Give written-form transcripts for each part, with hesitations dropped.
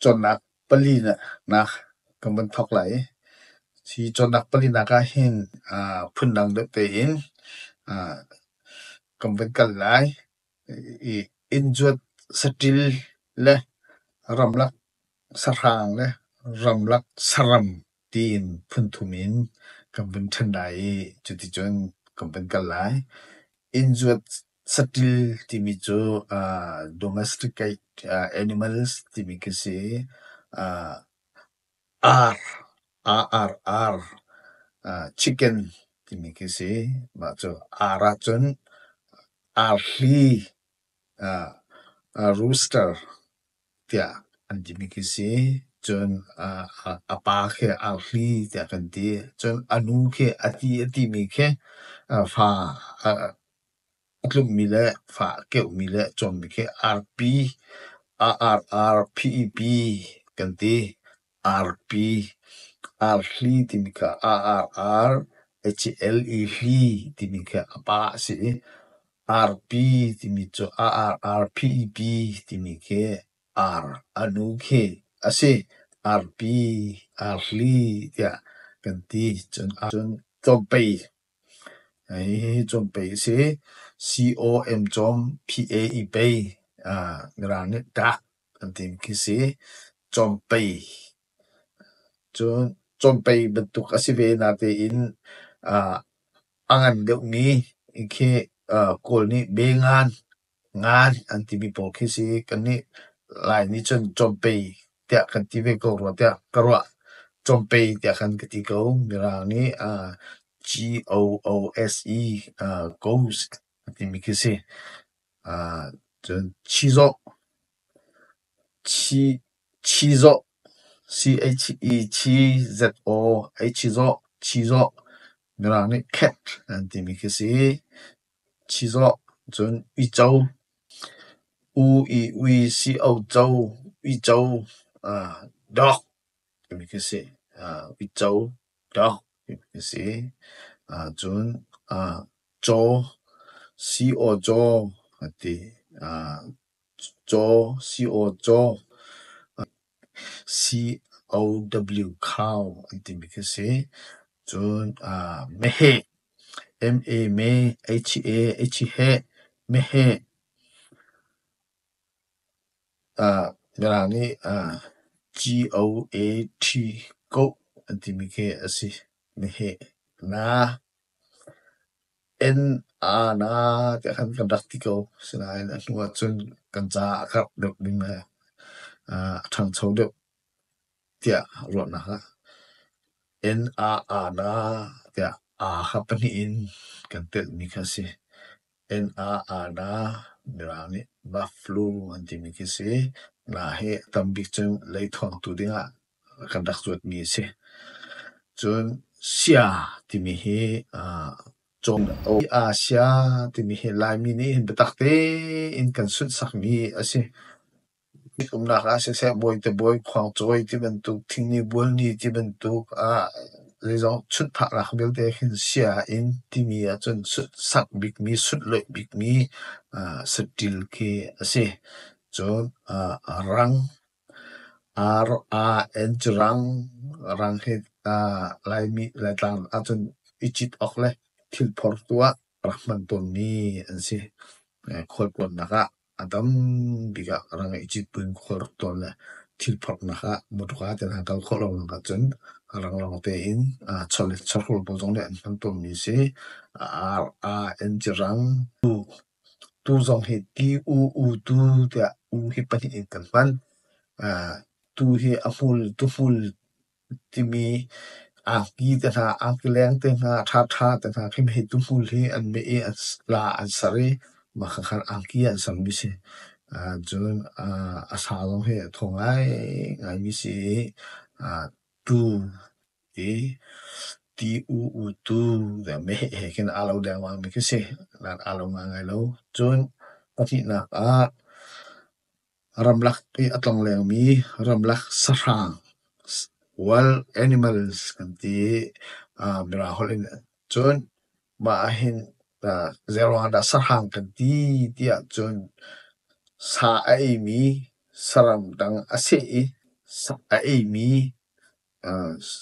chonak palina na kamban thok lai si chonak palina ka hin phundang de te in kamban kal lai i injuat satil le ramlak sarhang le ramlak saram tin phuntumin kamban thandai chuti chon kamban kal lai injuat satil timi cho domesticate animals timi kisi R R chicken timi kisi ma cho ara chon arli rooster tia antimi kisi chon apa ke arli tia kanti chon anu ke ati mi ke fa atlum mi le fa ke mi le chon mi ke RP RRRPEP kanti RP RLI timika RRR HLE li timika apa si RP timicho RRRPEP timike R anu ke ase RP RLI ya kanti chon zombei ai zombei si COM PAE ngrani da kanti kisi zombei zombei bentuk asive natin angan deuh mi ke kol ni bengan ngan antimi pokisi kani lai ni chon zombei tia kanti ve ko ro tia karwa zombei tia kan kati ko ngrang ni GOOSE ghost antimi kisi chon chizo CHECZO chizo ngrani cat antimi kisi chizo chon izhou izhou dog timi kisi izhou dog timi kisi chon CO ati COW cow antimi kisi chon mehe MAHE mehe ngrani GOAT goat antimi ke asi mehe na na tia kan kandak tiko sinain anua chon kancha akap deuh ding na thang chho deuh tia ro na ha na tia hapani in kan tel mi kasi na ngrani buffalo antimi kisi na he tambik chon lei thong tu dinga kandak chuat mi se chon sia timi he chong sia timi he lai mi ni hin betak te in kan sut sak mi ase umna ka se boy te boy khwang choi ti ben tu thing ni bol ni ti ben tu le zo chut pha la khbel te hin sia in timi a chon sut sak big mi sut loi big mi satil ke ase chon rang rang he lai mi lai tang a chon ichit ok le thil phor tua rahman ton mi anse khol pon naka adam biga rang ichit pun khol ton le thil phor naka mutka te kal kholong ka chon rang long te in chole chhol bo jong le an ton mi se rang tu zong he ti u tu te u hi pani in kan pan tu hi tu hul timi ki te na leng te na tha te na kim he tu hul hi an me e la an sare ma khan ki an sam mi se chon asa long he thongai ngai mi se tu ti u tu de me he ken alo de wang mi ke se lan alo ngai lo chon pati na ramlak i atong leng mi ramlak sarang wild animals kanti mira holin chon ma hin zero da sarang kanti tia chon sa ai mi saram dang ase mi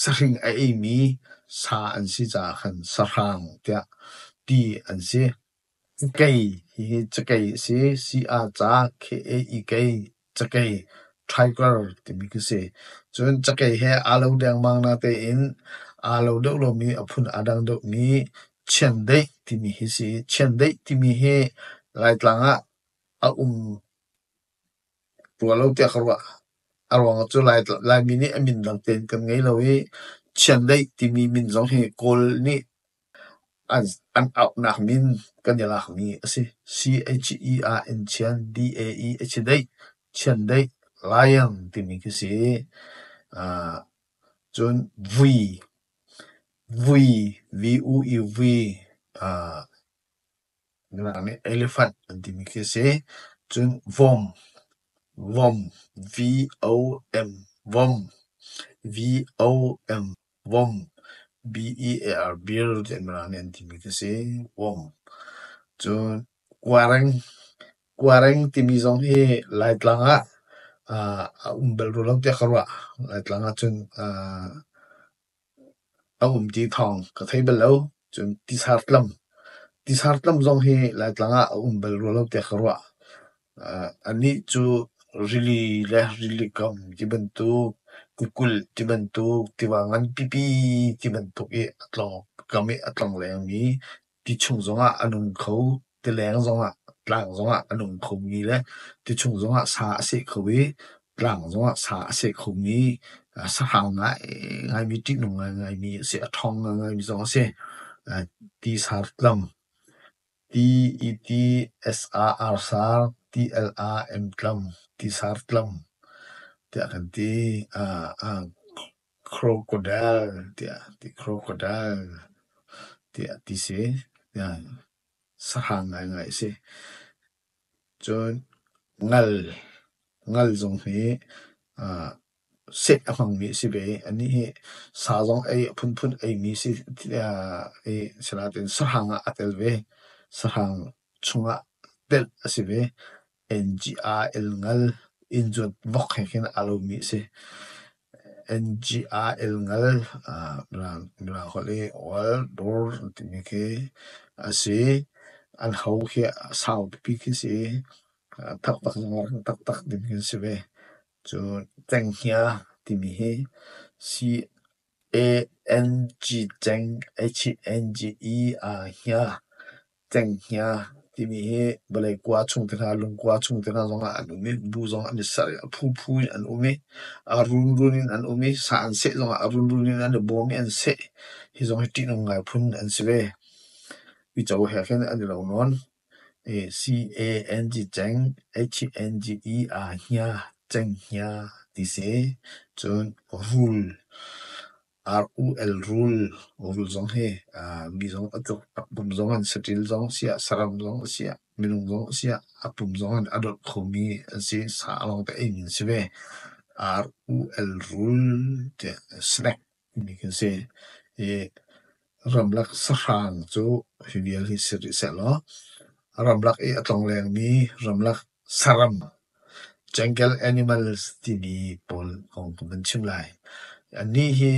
sering mi sa an si za khan sarang tia ti an si cây hi cây si si a za k a e cây cây tiger ti mi ki se chun cây he alo dang mang na te in alo do lo mi apun adang do mi chen dei ti mi hi si chen dei ti mi he lai tlanga a tua lo tia kharwa arwang chu lai mi ni amin dang ten kan ngei lo hi chen dei ti mi min zong he kol ni an out nak min kan ya lak mi ase CHERN chen DAE dei chen dei lion ti mi ki si chun vui ni elephant an ti mi ki si chun vom vom vom vom bear beer jen ni an ti mi ki si vom chun Kuareng ti mi zong hi lai tlanga bel ro lo te kharwa lai tlanga chun ti thong ka thei bel lo chun ti sartlam zong hi lai tlanga bel ro lo te kharwa ani chu really kam ti ban tu kukul ti ban tu ti wangan pipi ti ban tu e atlong kami atlong le mi ti chung zonga anung khau ti leng zonga tlang zonga anung khau mi le ti chung zonga sa se khawi tlang zonga sa se khau mi sa hang ngai mi ti nung ngai mi se athong ngai mi zonga se ti sartlam TETSAR sar TLRM tlam ti sartlam ti akan ti crocodile ti se sahang ngai se chon ngal zong he set among mi si be ani he sa zong phun ai mi si selatin sahang atel ve sahang chunga tel asibe NGRL ngal injot vok hen alo mi se NGRL ngal bra khole wal dor ti mi ke ase an hau ke sao pi ki se tak din ki se be chu teng hia ti mi he CANG teng HNGE hia teng hia ti mi he balai kwa chung te na lung kwa chung te na zonga anu mi bu zong an sa phu an umi run in an umi sa an se zonga run in an bo mi an se hi zong ti nong ngai phun an se ve wi chaw he khen an lo non CANG teng HNGE hia teng hia ti se chun rule zong he mi zong atok apum zong an setil zong sia saram zong sia minung zong sia apum zong an adot khomi si sa long te in se ve rule te snack mi can say ramlak sarang chu hivial hi se lo ramlak atong leng mi ramlak saram jungle animals ti mi pol kong kan chim lai ani hi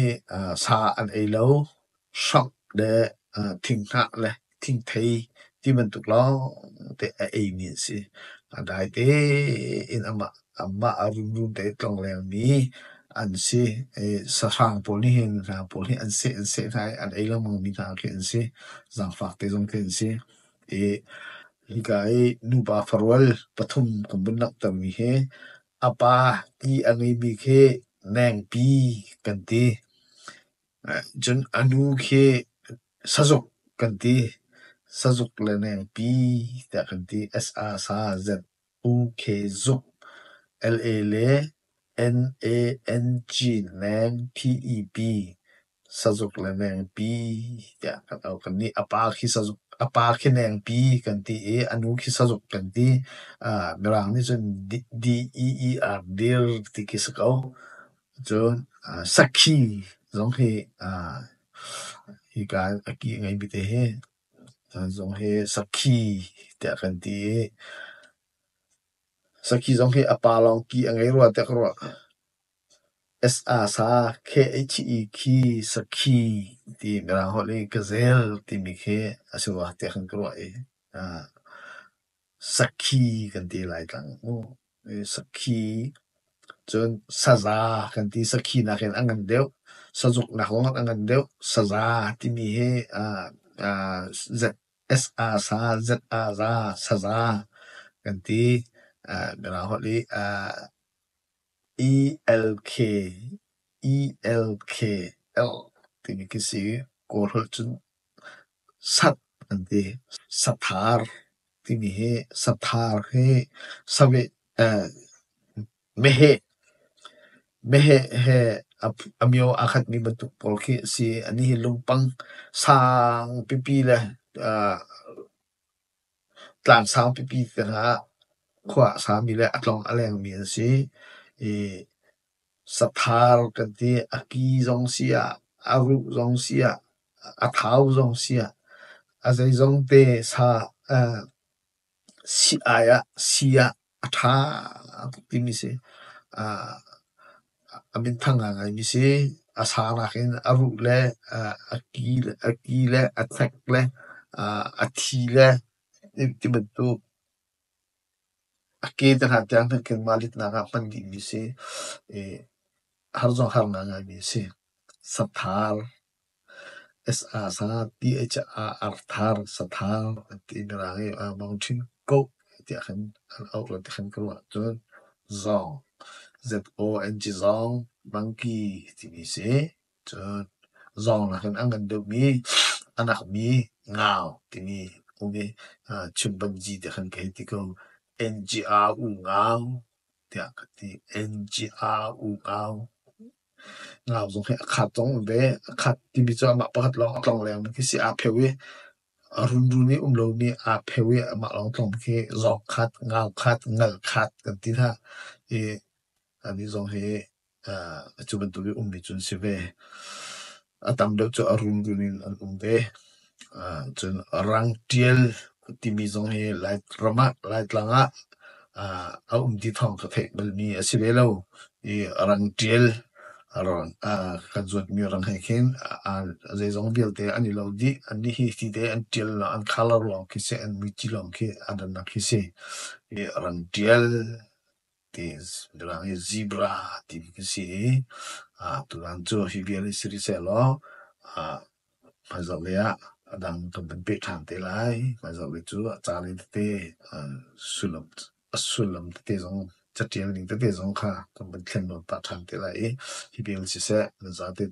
sa an ei lo shop de thing na le thing thei ti man tuk lo te ei mi si dai te in ama arun te tlong le mi an si sa sang pol ni hin ra pol ni an se thai an ei lo mong mi ta ke an si zang fak te zong ke an si hi kai nu ba farwal pathum kumbun nak tam mi he apa ti angai mi ke nang pi kan ti chun anu ke sajok kan ti sajok le nang pi ta kan ti SA sa Z U K zuk LA le NANG nang PEP sajok le nang pi ta kan au kan ni apa ki sajok apa ki nang pi kan ti anu ki sajok kan ti merang ni chun DEER dir ti ki sakau chun sakhi zong he hi ka aki ngai bi te he zong he sakhi te kan ti sakhi zong he apa long ki angai ro te ro sa khi saki ti merang holi gazel ti mikhe aswa te khan kro ai saki kan ti lai tang mo saki chun saza kan ti saki na khen angan deu sajuk na hlong angan deu saza ti mi he z sa z za saza kan ti merang holi ELK ELK L ti mi kisi korhol chun sat kan ti sathar ti mi he sathar he sabe mehe mehe he amyo akhat mi bentuk polki si ani hi lumpang sang pipi le tlan sang pipi kana khwa sa mi le atlong aleng mi si sathar kan ti aki zong sia aru zong sia athau zong sia azai zong te sa si aya sia atha ti mi se amin thanga ngai mi se asana khen aru le aki le attack le athi le ti bentu ake tan hatian ken malit na nga pandi mi se har zong har na ngai mi se sathar sa thar thar sathar ti ngai mountain goat ti khan out ti khan ko chon zong zong zong monkey ti mi se chon zong na khan angan de mi anak mi ngao ti mi umi chimpanzee ti khan ke ti ko ngr u ngao ti ngr u ngao ngao zong he khat zong ve khat ti mi cho ma pakhat long tlong leng ki si a phewi run ni lo ni a phewi ma long tlong ki zong khat ngao khat ngal khat kan ti ha ani zong he chu ban tu mi chun si ve atam de cho run in an ve chun rang tiel ti mi zong he lai rama lai tlanga ti thong ka thek bel mi asi ve lo rang tiel aron kan zuat mi rang hai khen zai zong bial te ani lo di ani hi ti te an tiel na an color lo ki se an mi ti lo ki adan na ki se rang tiel ti rang zebra ti ki se tu ran zo hi bial si se lo ma zo le ya adang tom ben pe tham te lai ma zo le chu cha le te sulam te zong cha tiel ning te zong kha tom ben thlen no ta tham te lai hi bial si se za te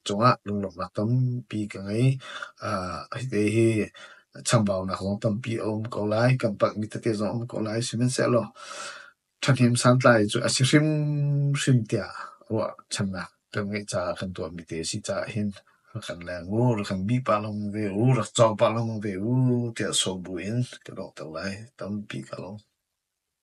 chunga lung lok na tam pi ka ngai hi te hi chambao na khong tam pi om ko lai kam pak mi te zong om ko lai simen se lo than him san lai chu asihrim hrim tia wa channa tam ngai cha khan to mi te si cha hin khan la ngo khan bi pa long ve ra chaw pa long ve tia so buin ka lo ta lai tam pi ka long